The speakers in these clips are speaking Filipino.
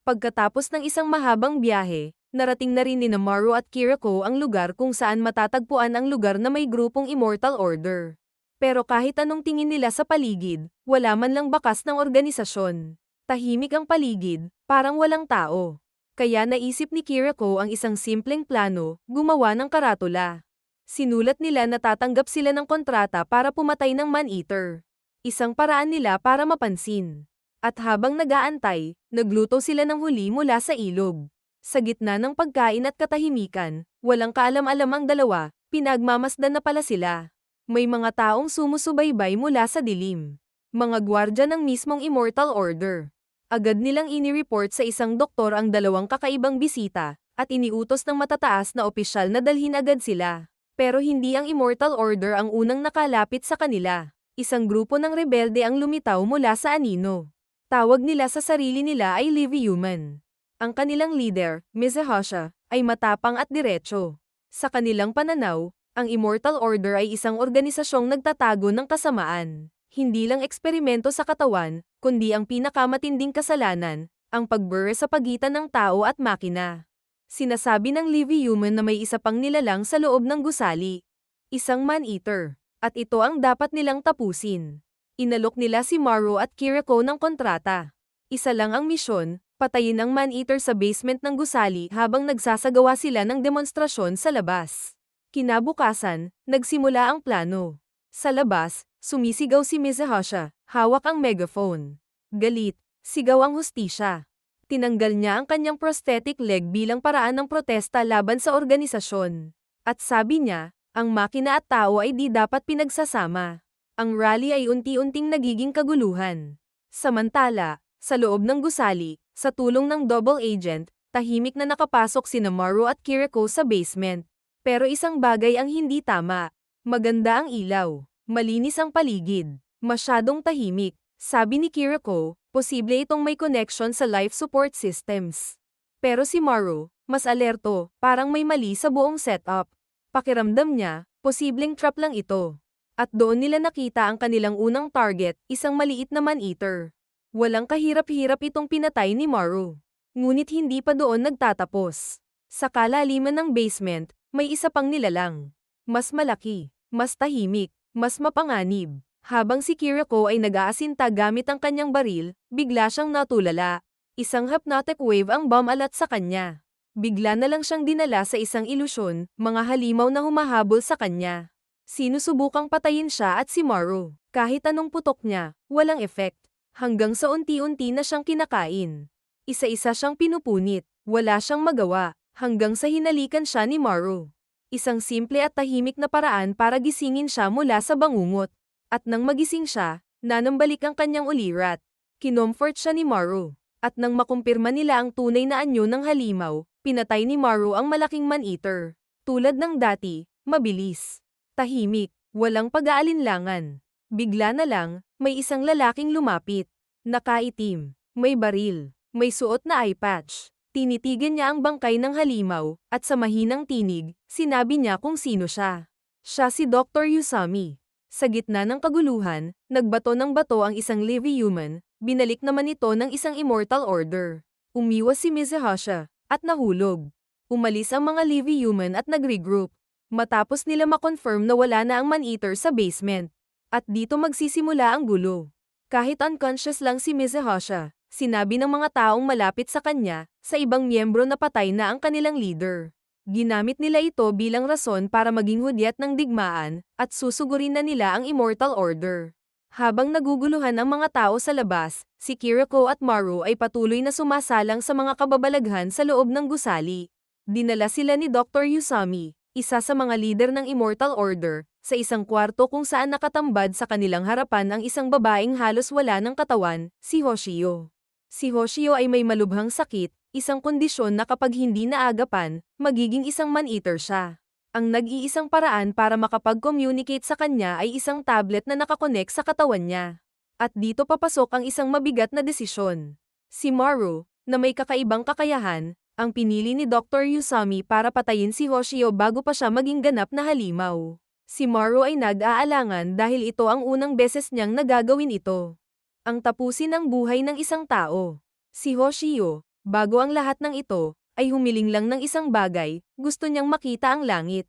Pagkatapos ng isang mahabang biyahe, narating na rin ni Maru at Kiriko ang lugar kung saan matatagpuan ang lugar na may grupong Immortal Order. Pero kahit anong tingin nila sa paligid, wala man lang bakas ng organisasyon. Tahimik ang paligid, parang walang tao. Kaya naisip ni Kiriko ang isang simpleng plano, gumawa ng karatula. Sinulat nila na tatanggap sila ng kontrata para pumatay ng man-eater. Isang paraan nila para mapansin. At habang nag-aantay, nagluto sila ng huli mula sa ilog. Sa gitna ng pagkain at katahimikan, walang kaalam-alam ang dalawa, pinagmamasdan na pala sila. May mga taong sumusubaybay mula sa dilim. Mga gwardya ng mismong Immortal Order. Agad nilang inireport sa isang doktor ang dalawang kakaibang bisita, at iniutos ng matataas na opisyal na dalhin agad sila. Pero hindi ang Immortal Order ang unang nakalapit sa kanila. Isang grupo ng rebelde ang lumitaw mula sa anino. Tawag nila sa sarili nila ay Livy Human. Ang kanilang leader, Mizahasha, ay matapang at diretso. Sa kanilang pananaw, ang Immortal Order ay isang organisasyong nagtatago ng kasamaan. Hindi lang eksperimento sa katawan, kundi ang pinakamatinding kasalanan, ang pagbure sa pagitan ng tao at makina. Sinasabi ng Livy Human na may isa pang nilalang sa loob ng gusali. Isang man-eater. At ito ang dapat nilang tapusin. Inalok nila si Maru at Kiriko ng kontrata. Isa lang ang misyon, patayin ang man-eater sa basement ng gusali habang nagsasagawa sila ng demonstrasyon sa labas. Kinabukasan, nagsimula ang plano. Sa labas, sumisigaw si Mizahasha, hawak ang megaphone. Galit, sigaw ang hustisya. Tinanggal niya ang kanyang prosthetic leg bilang paraan ng protesta laban sa organisasyon. At sabi niya, ang makina at tao ay di dapat pinagsasama. Ang rally ay unti-unting nagiging kaguluhan. Samantala, sa loob ng gusali, sa tulong ng double agent, tahimik na nakapasok sina Maru at Kiriko sa basement. Pero isang bagay ang hindi tama. Maganda ang ilaw. Malinis ang paligid. Masyadong tahimik. Sabi ni Kiriko, posible itong may connection sa life support systems. Pero si Maru, mas alerto, parang may mali sa buong setup. Pakiramdam niya, posibleng trap lang ito. At doon nila nakita ang kanilang unang target, isang maliit na man-eater. Walang kahirap-hirap itong pinatay ni Maru. Ngunit hindi pa doon nagtatapos. Sa kalaliman ng basement, may isa pang nilalang. Mas malaki, mas tahimik, mas mapanganib. Habang si Kiriko ay nag-aasinta gamit ang kanyang baril, bigla siyang natulala. Isang hypnotic wave ang bumalat sa kanya. Bigla na lang siyang dinala sa isang ilusyon, mga halimaw na humahabol sa kanya. Sinusubukang patayin siya at si Maru. Kahit anong putok niya, walang effect. Hanggang sa unti-unti na siyang kinakain. Isa-isa siyang pinupunit, wala siyang magawa, hanggang sa hinalikan siya ni Maru. Isang simple at tahimik na paraan para gisingin siya mula sa bangungot. At nang magising siya, nanambalik ang kanyang ulirat. Kinomfort siya ni Maru. At nang makumpirma nila ang tunay na anyo ng halimaw, pinatay ni Maru ang malaking man-eater. Tulad ng dati, mabilis. Tahimik, walang pag-aalinlangan. Bigla na lang, may isang lalaking lumapit. Nakaitim, may baril, may suot na eye patch. Tinitigan niya ang bangkay ng halimaw, at sa mahinang tinig, sinabi niya kung sino siya. Siya si Dr. Usami. Sa gitna ng kaguluhan, nagbato ng bato ang isang Livy Human, binalik naman ito ng isang Immortal Order. Umiwas si Mizahasha, at nahulog. Umalis ang mga Livy Human at nag-regroup. Matapos nila makonfirm na wala na ang man-eater sa basement. At dito magsisimula ang gulo. Kahit unconscious lang si Mizahasha, sinabi ng mga taong malapit sa kanya, sa ibang miyembro na patay na ang kanilang leader. Ginamit nila ito bilang rason para maging hudyat ng digmaan, at susugurin na nila ang Immortal Order. Habang naguguluhan ang mga tao sa labas, si Kiriko at Maru ay patuloy na sumasalang sa mga kababalaghan sa loob ng gusali. Dinala sila ni Dr. Usami, isa sa mga leader ng Immortal Order, sa isang kwarto kung saan nakatambad sa kanilang harapan ang isang babaeng halos wala ng katawan, si Hoshio. Si Hoshio ay may malubhang sakit, isang kondisyon na kapag hindi naagapan, magiging isang man-eater siya. Ang nag-iisang paraan para makapag-communicate sa kanya ay isang tablet na nakakonek sa katawan niya. At dito papasok ang isang mabigat na desisyon. Si Maru, na may kakaibang kakayahan, ang pinili ni Dr. Usami para patayin si Hoshio bago pa siya maging ganap na halimaw. Si Maru ay nag-aalangan dahil ito ang unang beses niyang nagagawin ito. Ang tapusin ang buhay ng isang tao. Si Hoshio, Bago ang lahat ng ito, ay humiling lang ng isang bagay, gusto niyang makita ang langit.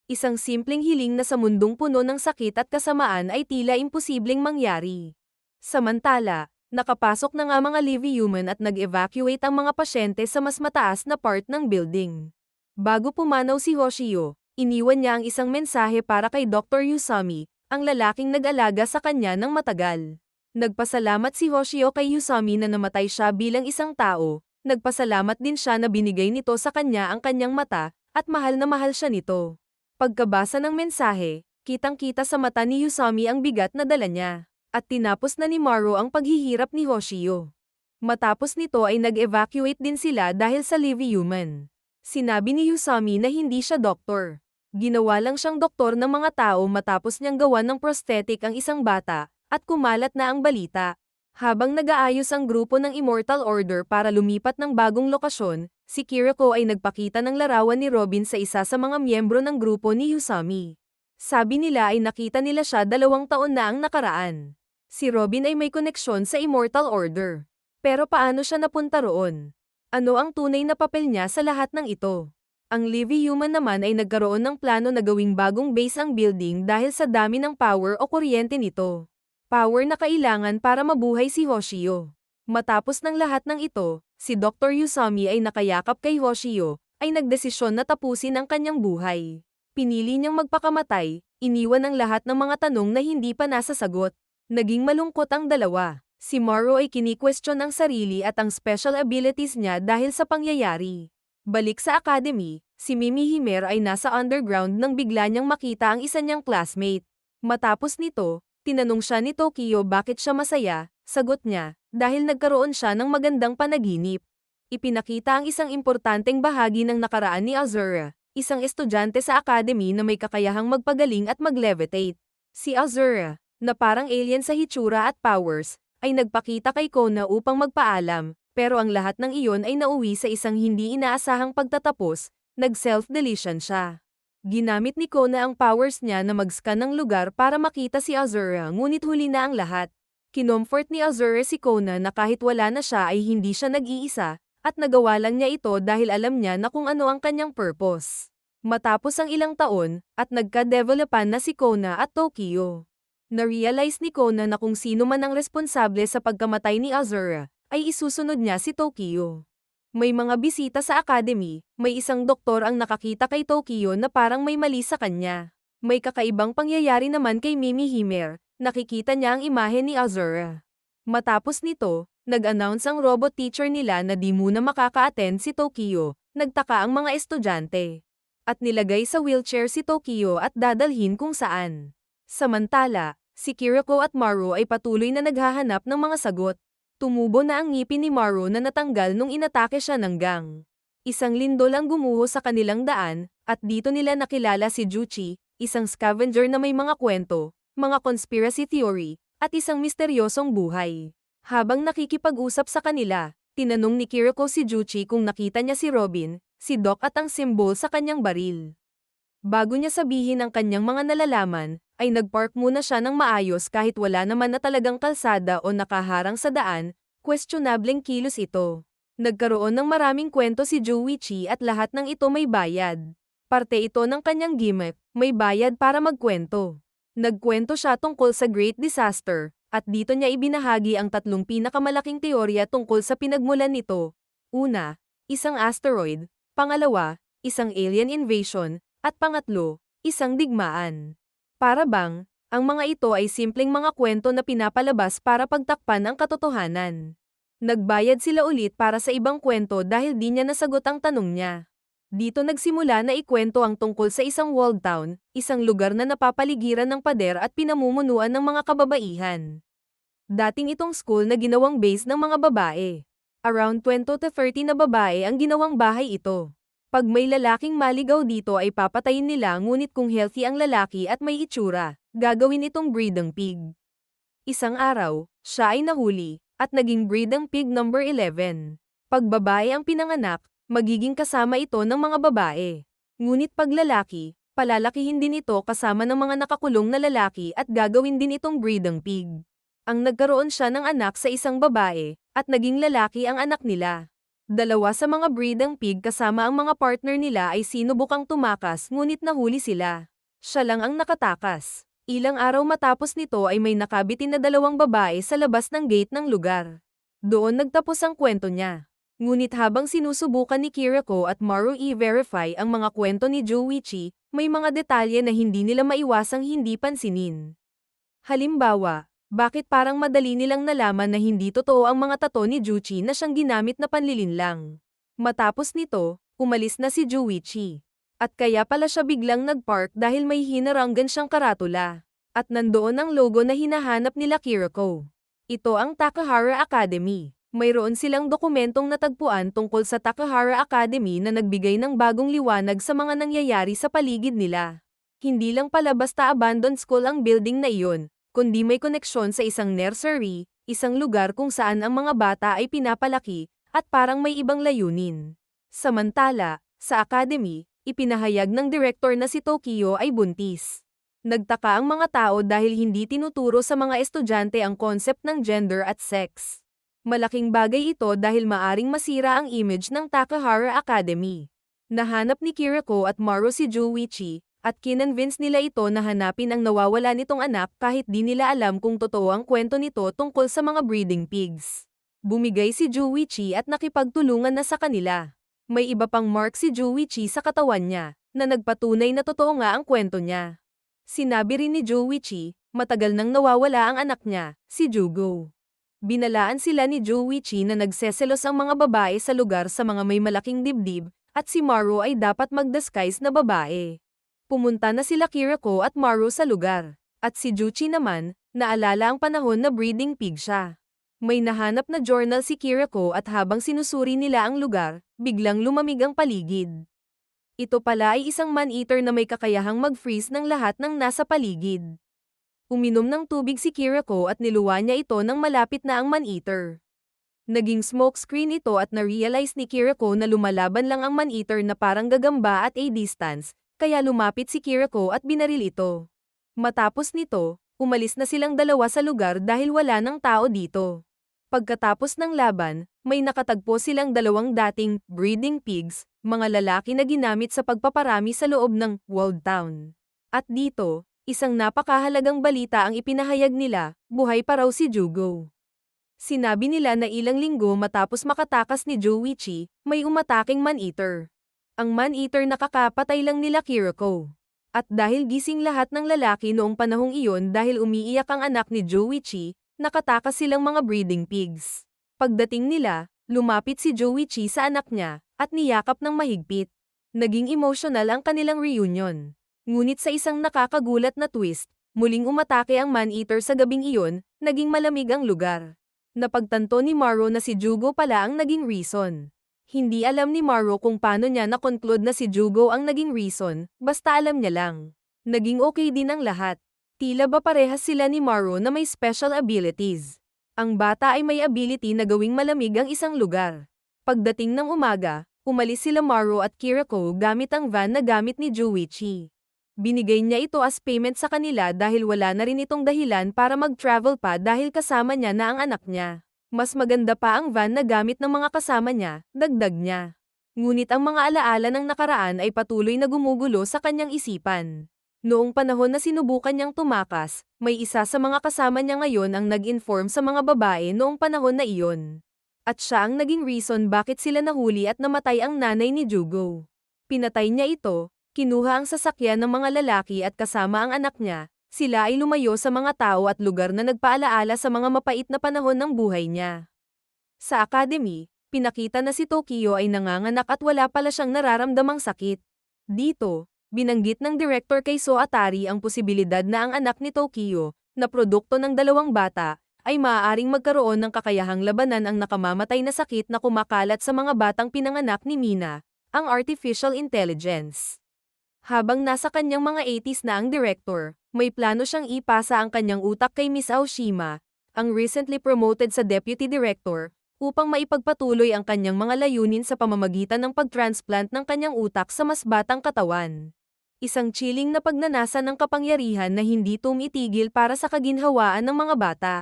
Isang simpleng hiling na sa mundong puno ng sakit at kasamaan ay tila imposibleng mangyari. Samantala, nakapasok na nga mga Livy Human at nag-evacuate ang mga pasyente sa mas mataas na part ng building. Bago pumanaw si Hoshio, iniwan niya ang isang mensahe para kay Dr. Yusami, ang lalaking nag-alaga sa kanya ng matagal. Nagpasalamat si Hoshio kay Yusami na namatay siya bilang isang tao, nagpasalamat din siya na binigay nito sa kanya ang kanyang mata, at mahal na mahal siya nito. Pagkabasa ng mensahe, kitang-kita sa mata ni Yusami ang bigat na dala niya, at tinapos na ni Maru ang paghihirap ni Hoshio. Matapos nito ay nag-evacuate din sila dahil sa Livy Human. Sinabi ni Yusami na hindi siya doktor. Ginawa lang siyang doktor ng mga tao matapos niyang gawa ng prosthetic ang isang bata, at kumalat na ang balita. Habang nag-aayos ang grupo ng Immortal Order para lumipat ng bagong lokasyon, si Kiriko ay nagpakita ng larawan ni Robin sa isa sa mga miyembro ng grupo ni Yusami. Sabi nila ay nakita nila siya 2 taon na ang nakaraan. Si Robin ay may koneksyon sa Immortal Order. Pero paano siya napunta roon? Ano ang tunay na papel niya sa lahat ng ito? Ang Livy Human naman ay nagkaroon ng plano na gawing bagong base ang building dahil sa dami ng power o kuryente nito. Power na kailangan para mabuhay si Hoshio. Matapos ng lahat ng ito, si Dr. Yusami ay nakayakap kay Hoshio, ay nagdesisyon na tapusin ang kanyang buhay. Pinili niyang magpakamatay, iniwan ang lahat ng mga tanong na hindi pa nasasagot. Naging malungkot ang dalawa. Si Maru ay kini-question ang sarili at ang special abilities niya dahil sa pangyayari. Balik sa academy, si Mimi Himer ay nasa underground nang bigla niyang makita ang isa niyang classmate. Matapos nito, tinanong siya ni Tokyo bakit siya masaya, sagot niya, dahil nagkaroon siya ng magandang panaginip. Ipinakita ang isang importanteng bahagi ng nakaraan ni Azura, isang estudyante sa academy na may kakayahang magpagaling at mag-levitate. Si Azura, na parang alien sa hitsura at powers, ay nagpakita kay Kona upang magpaalam, pero ang lahat ng iyon ay nauwi sa isang hindi inaasahang pagtatapos, nag-self-deletion siya. Ginamit ni Kona ang powers niya na mag-scan ng lugar para makita si Azura ngunit huli na ang lahat. Kinomfort ni Azura si Kona na kahit wala na siya ay hindi siya nag-iisa, at nagawa lang niya ito dahil alam niya na kung ano ang kanyang purpose. Matapos ang ilang taon, at nagka-developan na si Kona at Tokyo. Na-realize ni Kona na kung sino man ang responsable sa pagkamatay ni Azura, ay isusunod niya si Tokyo. May mga bisita sa academy, may isang doktor ang nakakita kay Tokyo na parang may mali sa kanya. May kakaibang pangyayari naman kay Mimi Himer, nakikita niya ang imahe ni Azura. Matapos nito, nag-announce ang robot teacher nila na di muna makaka-attend si Tokyo, nagtaka ang mga estudyante. At nilagay sa wheelchair si Tokyo at dadalhin kung saan. Samantala, si Kiriko at Maru ay patuloy na naghahanap ng mga sagot. Tumubo na ang ngipin ni Maru na natanggal nung inatake siya ng gang. Isang lindol ang gumuho sa kanilang daan, at dito nila nakilala si Juchi, isang scavenger na may mga kwento, mga conspiracy theory, at isang misteryosong buhay. Habang nakikipag-usap sa kanila, tinanong ni Kiriko si Juchi kung nakita niya si Robin, si Doc at ang symbol sa kanyang baril. Bago niya sabihin ang kanyang mga nalalaman, ay nagpark muna siya ng maayos kahit wala naman na talagang kalsada o nakaharang sa daan, questionableng kilos ito. Nagkaroon ng maraming kwento si Juichi at lahat ng ito may bayad. Parte ito ng kanyang gimmick, may bayad para magkwento. Nagkwento siya tungkol sa Great Disaster, at dito niya ibinahagi ang 3 pinakamalaking teorya tungkol sa pinagmulan nito. Una, isang asteroid. Pangalawa, isang alien invasion. At pangatlo, isang digmaan. Para bang, ang mga ito ay simpleng mga kwento na pinapalabas para pagtakpan ang katotohanan. Nagbayad sila ulit para sa ibang kwento dahil di niya nasagot ang tanong niya. Dito nagsimula na ikwento ang tungkol sa isang walled town, isang lugar na napapaligiran ng pader at pinamumunuan ng mga kababaihan. Dating itong school na ginawang base ng mga babae. Around 20 to 30 na babae ang ginawang bahay ito. Pag may lalaking maligaw dito ay papatayin nila ngunit kung healthy ang lalaki at may itsura, gagawin itong breeding pig. Isang araw, siya ay nahuli, at naging breeding pig number 11. Pag babae ang pinanganak, magiging kasama ito ng mga babae. Ngunit pag lalaki, palalakihin din ito kasama ng mga nakakulong na lalaki at gagawin din itong breeding pig. Ang nagkaroon siya ng anak sa isang babae, at naging lalaki ang anak nila. Dalawa sa mga breeding pig kasama ang mga partner nila ay sinubukang tumakas ngunit nahuli sila. Siya lang ang nakatakas. Ilang araw matapos nito ay may nakabitin na dalawang babae sa labas ng gate ng lugar. Doon nagtapos ang kwento niya. Ngunit habang sinusubukan ni Kiriko at Maru i-verify ang mga kwento ni Joichi, may mga detalye na hindi nila maiwasang hindi pansinin. Halimbawa, bakit parang madali nilang nalaman na hindi totoo ang mga tato ni Juchi na siyang ginamit na panlilinlang. Matapos nito, umalis na si Joichi. At kaya pala siya biglang nag-park dahil may hinaranggan siyang karatula. At nandoon ang logo na hinahanap nila Kiriko. Ito ang Takahara Academy. Mayroon silang dokumentong natagpuan tungkol sa Takahara Academy na nagbigay ng bagong liwanag sa mga nangyayari sa paligid nila. Hindi lang pala basta abandoned school ang building na iyon, kundi may koneksyon sa isang nursery, isang lugar kung saan ang mga bata ay pinapalaki, at parang may ibang layunin. Samantala, sa academy, ipinahayag ng direktor na si Tokyo ay buntis. Nagtaka ang mga tao dahil hindi tinuturo sa mga estudyante ang concept ng gender at sex. Malaking bagay ito dahil maaring masira ang image ng Takahara Academy. Nahanap ni Kiriko at Maru si Joichi, at kinonvince nila ito na hanapin ang nawawala nitong anak kahit di nila alam kung totoo ang kwento nito tungkol sa mga breeding pigs. Bumigay si Joichi at nakipagtulungan na sa kanila. May iba pang mark si Joichi sa katawan niya, na nagpatunay na totoo nga ang kwento niya. Sinabi rin ni Joichi, matagal nang nawawala ang anak niya, si Jugo. Binalaan sila ni Joichi na nagseselos ang mga babae sa lugar sa mga may malaking dibdib, at si Maru ay dapat mag-disguise na babae. Pumunta na sila Kiriko at Maru sa lugar, at si Juchi naman, naalala ang panahon na breeding pig siya. May nahanap na journal si Kiriko at habang sinusuri nila ang lugar, biglang lumamig ang paligid. Ito pala ay isang man-eater na may kakayahang mag-freeze ng lahat ng nasa paligid. Uminom ng tubig si Kiriko at niluwa niya ito nang malapit na ang man-eater. Naging smokescreen ito at na-realize ni Kiriko na lumalaban lang ang man-eater na parang gagamba at a distance, kaya lumapit si Kiriko at binaril ito. Matapos nito, umalis na silang dalawa sa lugar dahil wala ng tao dito. Pagkatapos ng laban, may nakatagpo silang dalawang dating breeding pigs, mga lalaki na ginamit sa pagpaparami sa loob ng Walled Town. At dito, isang napakahalagang balita ang ipinahayag nila, buhay pa raw si Jugo. Sinabi nila na ilang linggo matapos makatakas ni Joichi, may umataking man-eater. Ang man-eater nakakapatay lang nila Kiriko. At dahil gising lahat ng lalaki noong panahong iyon dahil umiiyak ang anak ni Joichi, nakatakas silang mga breeding pigs. Pagdating nila, lumapit si Joichi sa anak niya, at niyakap ng mahigpit. Naging emotional ang kanilang reunion. Ngunit sa isang nakakagulat na twist, muling umatake ang man-eater sa gabing iyon, naging malamig ang lugar. Napagtanto ni Maru na si Jugo pala ang naging reason. Hindi alam ni Maru kung paano niya na-conclude na si Jugo ang naging reason, basta alam niya lang. Naging okay din ang lahat. Tila ba parehas sila ni Maru na may special abilities. Ang bata ay may ability na gawing malamig ang isang lugar. Pagdating ng umaga, umalis sila Maru at Kiriko gamit ang van na gamit ni Joichi. Binigay niya ito as payment sa kanila dahil wala na rin itong dahilan para mag-travel pa dahil kasama niya na ang anak niya. Mas maganda pa ang van na gamit ng mga kasama niya, dagdag niya. Ngunit ang mga alaala ng nakaraan ay patuloy na gumugulo sa kanyang isipan. Noong panahon na sinubukan niyang tumakas, may isa sa mga kasama niya ngayon ang nag-inform sa mga babae noong panahon na iyon. At siya ang naging reason bakit sila nahuli at namatay ang nanay ni Jugo. Pinatay niya ito, kinuha ang sasakyan ng mga lalaki at kasama ang anak niya, sila ay lumayo sa mga tao at lugar na nagpaalaala sa mga mapait na panahon ng buhay niya. Sa academy, pinakita na si Tokyo ay nanganganak at wala pala siyang nararamdamang sakit. Dito, binanggit ng director kay Soatari ang posibilidad na ang anak ni Tokyo, na produkto ng dalawang bata, ay maaaring magkaroon ng kakayahang labanan ang nakamamatay na sakit na kumakalat sa mga batang pinanganak ni Mina, ang artificial intelligence. Habang nasa kanyang mga 80s na ang director, may plano siyang ipasa ang kanyang utak kay Miss Aoshima, ang recently promoted sa deputy director, upang maipagpatuloy ang kanyang mga layunin sa pamamagitan ng pagtransplant ng kanyang utak sa mas batang katawan. Isang chilling na pagnanasa ng kapangyarihan na hindi tumitigil para sa kaginhawaan ng mga bata.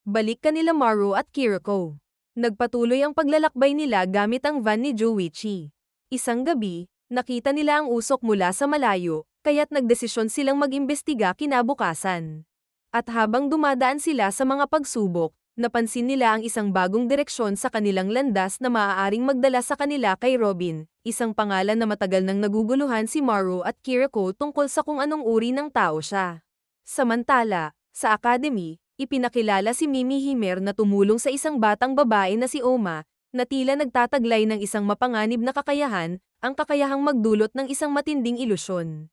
Balik kanila Maru at Kiriko. Nagpatuloy ang paglalakbay nila gamit ang van ni Joichi. Isang gabi, nakita nila ang usok mula sa malayo, kaya't nagdesisyon silang mag-imbestiga kinabukasan. At habang dumadaan sila sa mga pagsubok, napansin nila ang isang bagong direksyon sa kanilang landas na maaaring magdala sa kanila kay Robin, isang pangalan na matagal nang naguguluhan si Maru at Kiriko tungkol sa kung anong uri ng tao siya. Samantala, sa academy, ipinakilala si Mimi Himer na tumulong sa isang batang babae na si Oma, na tila nagtataglay ng isang mapanganib na kakayahan, ang kakayahang magdulot ng isang matinding ilusyon.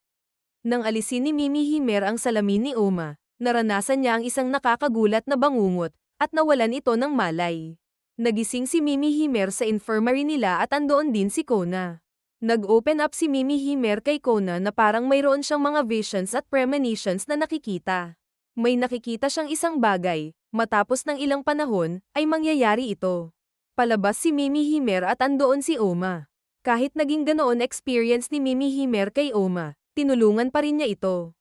Nang alisin ni Mimi Himer ang salamin ni Oma, naranasan niya ang isang nakakagulat na bangungot, at nawalan ito ng malay. Nagising si Mimi Himer sa infirmary nila at andoon din si Kona. Nag-open up si Mimi Himer kay Kona na parang mayroon siyang mga visions at premonitions na nakikita. May nakikita siyang isang bagay, matapos ng ilang panahon, ay mangyayari ito. Palabas si Mimi Himer at andoon si Oma. Kahit naging ganoon experience ni Mimi Himer kay Oma, tinulungan pa rin niya ito.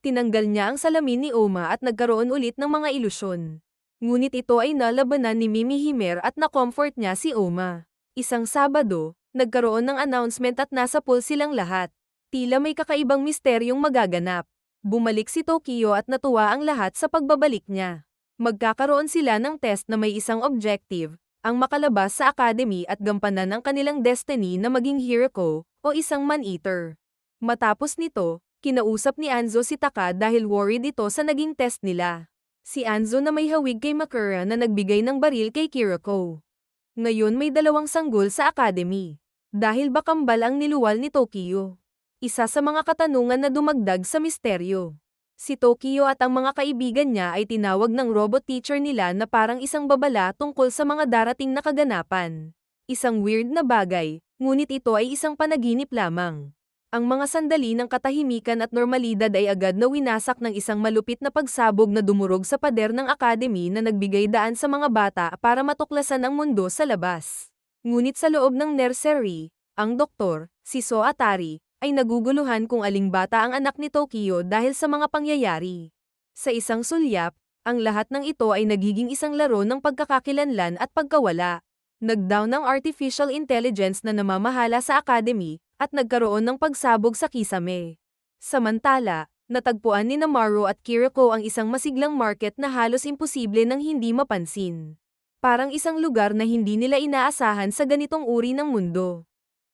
Tinanggal niya ang salamin ni Oma at nagkaroon ulit ng mga ilusyon. Ngunit ito ay nalabanan ni Mimi Himer at na-comfort niya si Oma. Isang Sabado, nagkaroon ng announcement at nasa pool silang lahat. Tila may kakaibang misteryong magaganap. Bumalik si Tokyo at natuwa ang lahat sa pagbabalik niya. Magkakaroon sila ng test na may isang objective, ang makalabas sa academy at gampanan ang kanilang destiny na maging Hiroko, o isang man-eater. Matapos nito, kinausap ni Anzo si Taka dahil worried ito sa naging test nila. Si Anzo na may hawig kay Makura na nagbigay ng baril kay Kiriko. Ngayon may dalawang sanggol sa academy. Dahil ba kambal ang niluwal ni Tokyo? Isa sa mga katanungan na dumagdag sa misteryo. Si Tokyo at ang mga kaibigan niya ay tinawag ng robot teacher nila na parang isang babala tungkol sa mga darating na kaganapan. Isang weird na bagay, ngunit ito ay isang panaginip lamang. Ang mga sandali ng katahimikan at normalidad ay agad na winasak ng isang malupit na pagsabog na dumurog sa pader ng academy na nagbigay daan sa mga bata para matuklasan ang mundo sa labas. Ngunit sa loob ng nursery, ang doktor, si So Atari, ay naguguluhan kung aling bata ang anak ni Tokyo dahil sa mga pangyayari. Sa isang sulyap, ang lahat ng ito ay nagiging isang laro ng pagkakakilanlan at pagkawala. Nag-down ang artificial intelligence na namamahala sa academy, at nagkaroon ng pagsabog sa kisame. Samantala, natagpuan ni Maru at Kiriko ang isang masiglang market na halos imposible nang hindi mapansin. Parang isang lugar na hindi nila inaasahan sa ganitong uri ng mundo.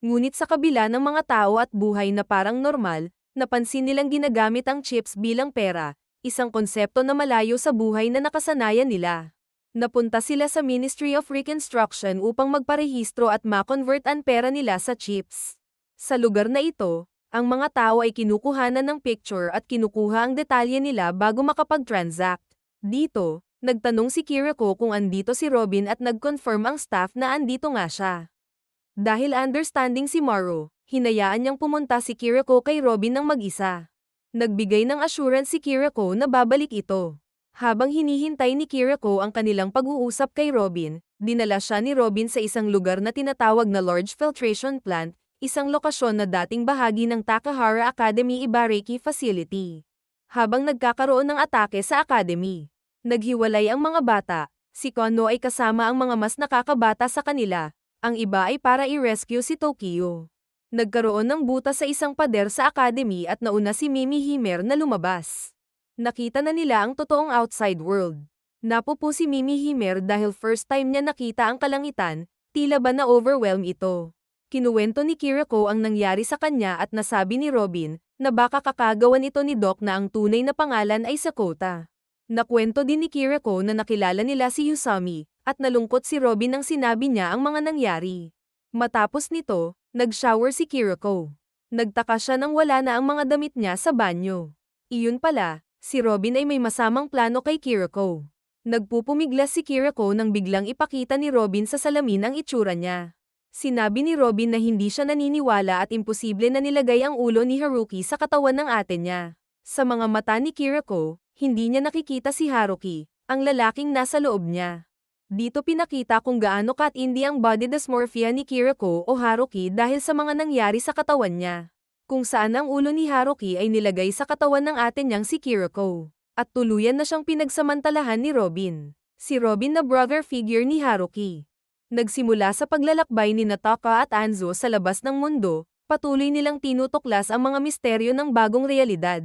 Ngunit sa kabila ng mga tao at buhay na parang normal, napansin nilang ginagamit ang chips bilang pera, isang konsepto na malayo sa buhay na nakasanayan nila. Napunta sila sa Ministry of Reconstruction upang magparehistro at ma-convert ang pera nila sa chips. Sa lugar na ito, ang mga tao ay kinukuhanan ng picture at kinukuha ang detalye nila bago makapag-transact. Dito, nagtanong si Kiriko kung andito si Robin at nag-confirm ang staff na andito nga siya. Dahil understanding si Maru, hinayaan niyang pumunta si Kiriko kay Robin ng mag-isa. Nagbigay ng assurance si Kiriko na babalik ito. Habang hinihintay ni Kiriko ang kanilang pag-uusap kay Robin, dinala siya ni Robin sa isang lugar na tinatawag na Large Filtration Plant, isang lokasyon na dating bahagi ng Takahara Academy Ibaraki Facility. Habang nagkakaroon ng atake sa academy, naghiwalay ang mga bata, si Kono ay kasama ang mga mas nakakabata sa kanila, ang iba ay para i-rescue si Tokyo. Nagkaroon ng butas sa isang pader sa academy at nauna si Mimi Himer na lumabas. Nakita na nila ang totoong outside world. Napupo si Mimi Himer dahil first time niya nakita ang kalangitan, tila ba na-overwhelm ito. Kinuwento ni Kiriko ang nangyari sa kanya at nasabi ni Robin, na baka kakagawan ito ni Doc na ang tunay na pangalan ay Sakota. Nakwento din ni Kiriko na nakilala nila si Yusami, at nalungkot si Robin nang sinabi niya ang mga nangyari. Matapos nito, nag-shower si Kiriko. Nagtaka siya nang wala na ang mga damit niya sa banyo. Iyon pala, si Robin ay may masamang plano kay Kiriko. Nagpupumiglas si Kiriko nang biglang ipakita ni Robin sa salamin ang itsura niya. Sinabi ni Robin na hindi siya naniniwala at imposible na nilagay ang ulo ni Haruki sa katawan ng ate niya. Sa mga mata ni Kiriko, hindi niya nakikita si Haruki, ang lalaking nasa loob niya. Dito pinakita kung gaano katindi ang body dysmorphia ni Kiriko o Haruki dahil sa mga nangyari sa katawan niya. Kung saan ang ulo ni Haruki ay nilagay sa katawan ng ate niyang si Kiriko. At tuluyan na siyang pinagsamantalahan ni Robin. Si Robin na brother figure ni Haruki. Nagsimula sa paglalakbay ni Taka at Anzo sa labas ng mundo, patuloy nilang tinutuklas ang mga misteryo ng bagong realidad.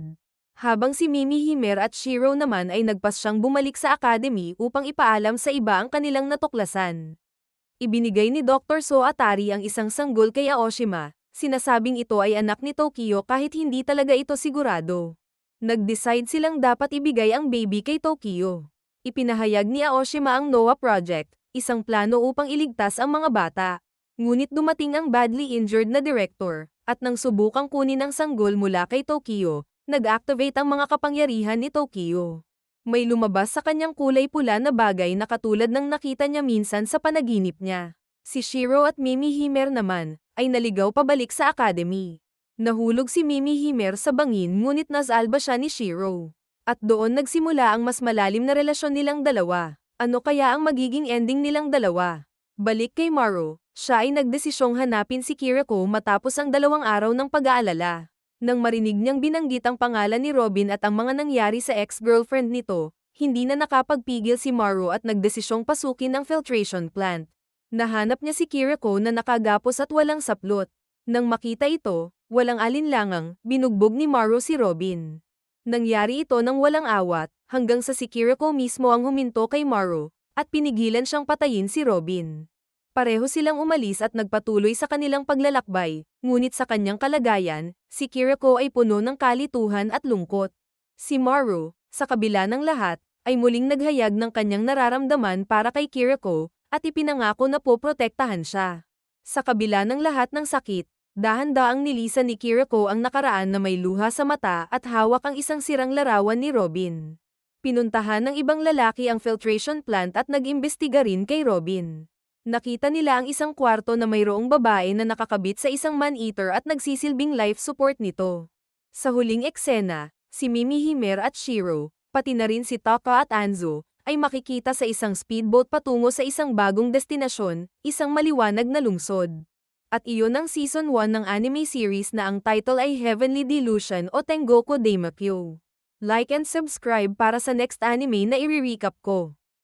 Habang si Mimi Himer at Shiro naman ay nagpasyang bumalik sa academy upang ipaalam sa iba ang kanilang natuklasan. Ibinigay ni Dr. So Atari ang isang sanggol kay Aoshima, sinasabing ito ay anak ni Tokyo kahit hindi talaga ito sigurado. Nag-decide silang dapat ibigay ang baby kay Tokyo. Ipinahayag ni Aoshima ang Noah Project, isang plano upang iligtas ang mga bata. Ngunit dumating ang badly injured na director, at nang subukang kunin ang sanggol mula kay Tokyo, nag-activate ang mga kapangyarihan ni Tokyo. May lumabas sa kanyang kulay pula na bagay na katulad ng nakita niya minsan sa panaginip niya. Si Shiro at Mimi Himer naman, ay naligaw pabalik sa academy. Nahulog si Mimi Himer sa bangin ngunit nasalba siya ni Shiro. At doon nagsimula ang mas malalim na relasyon nilang dalawa. Ano kaya ang magiging ending nilang dalawa? Balik kay Maru, siya ay nagdesisyong hanapin si Kiriko matapos ang 2 araw ng pag-aalala. Nang marinig niyang binanggit ang pangalan ni Robin at ang mga nangyari sa ex-girlfriend nito, hindi na nakapagpigil si Maru at nagdesisyong pasukin ang filtration plant. Nahanap niya si Kiriko na nakagapos at walang saplot. Nang makita ito, walang alinlangang, binugbog ni Maru si Robin. Nangyari ito nang walang awat, hanggang sa si Kiriko mismo ang huminto kay Maru, at pinigilan siyang patayin si Robin. Pareho silang umalis at nagpatuloy sa kanilang paglalakbay, ngunit sa kanyang kalagayan, si Kiriko ay puno ng kalituhan at lungkot. Si Maru, sa kabila ng lahat, ay muling naghayag ng kanyang nararamdaman para kay Kiriko, at ipinangako na poprotektahan siya. Sa kabila ng lahat ng sakit, dahan-daang nilisan ni Kiriko ang nakaraan na may luha sa mata at hawak ang isang sirang larawan ni Robin. Pinuntahan ng ibang lalaki ang filtration plant at nag-imbestiga rin kay Robin. Nakita nila ang isang kwarto na mayroong babae na nakakabit sa isang man-eater at nagsisilbing life support nito. Sa huling eksena, si Mimi Himer at Shiro, pati na rin si Taka at Anzo, ay makikita sa isang speedboat patungo sa isang bagong destinasyon, isang maliwanag na lungsod. At iyon ang Season 1 ng anime series na ang title ay Heavenly Delusion o Tengoku Daimakyo. Like and subscribe para sa next anime na i-recap ko.